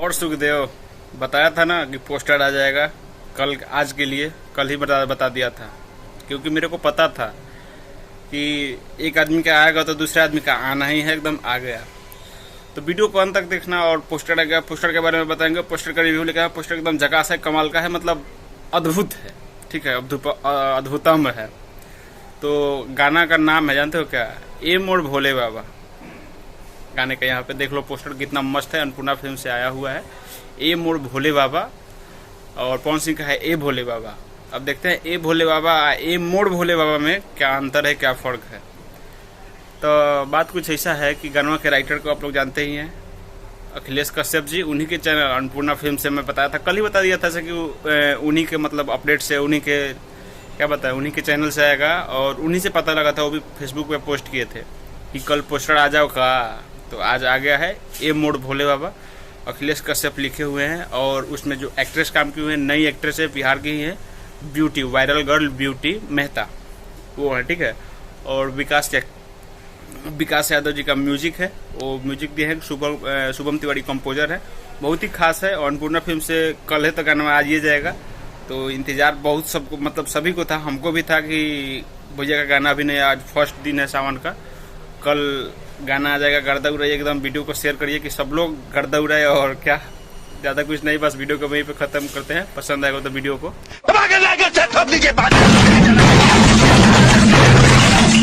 और सुखदेव बताया था ना कि पोस्टर आ जाएगा कल, आज के लिए कल ही बता दिया था, क्योंकि मेरे को पता था कि एक आदमी का आएगा तो दूसरे आदमी का आना ही है, एकदम आ गया। तो वीडियो को अंत तक देखना और पोस्टर आ गया, पोस्टर के बारे में बताएंगे। पोस्टर का रिव्यू लिखा है, पोस्टर एकदम झकास है, कमाल का है, मतलब अद्भुत है, ठीक है, अद्भुतम है। तो गाना का नाम है, जानते हो क्या? ए मोड़ भोले बाबा। गाने का यहाँ पे देख लो, पोस्टर कितना मस्त है, अन्नपूर्णा फिल्म से आया हुआ है। ए मोड़ भोले बाबा, और पवन सिंह का है ए भोले बाबा। अब देखते हैं ए भोले बाबा ए मोड़ भोले बाबा में क्या अंतर है, क्या फर्क है। तो बात कुछ ऐसा है कि गानवा के राइटर को आप लोग जानते ही हैं, अखिलेश कश्यप जी। उन्हीं के चैनल अन्नपूर्णा फिल्म से मैं बताया था, कल ही बता दिया था कि उन्हीं के मतलब अपडेट से, उन्हीं के क्या बताया, उन्हीं के चैनल से आएगा। और उन्हीं से पता लगा था, वो भी फेसबुक पे पोस्ट किए थे कि कल पोस्टर आ जाओ का। तो आज आ गया है ए मोड़ भोले बाबा, अखिलेश कश्यप लिखे हुए हैं। और उसमें जो एक्ट्रेस काम की हुई है, नई एक्ट्रेस है, बिहार की ही है, beauty, viral girl beauty Mehta, वो है, ठीक है। और विकास यादव जी का म्यूजिक है, वो म्यूजिक दिए हैं शुभम तिवारी कंपोजर है, बहुत ही खास है। और अन्नपूर्णा फिल्म से कल है तो गाना आज ये जाएगा। तो इंतजार बहुत सबको, मतलब सभी को था, हमको भी था कि भैया का गाना भी नहीं, आज फर्स्ट दिन है सावन का, कल गाना आ जाएगा। गर्दा उड़ाइए एकदम, वीडियो को शेयर करिए कि सब लोग गर्दा उड़ाए। और क्या ज़्यादा कुछ नहीं, बस वीडियो को वहीं पे ख़त्म करते हैं। पसंद आएगा तो वीडियो को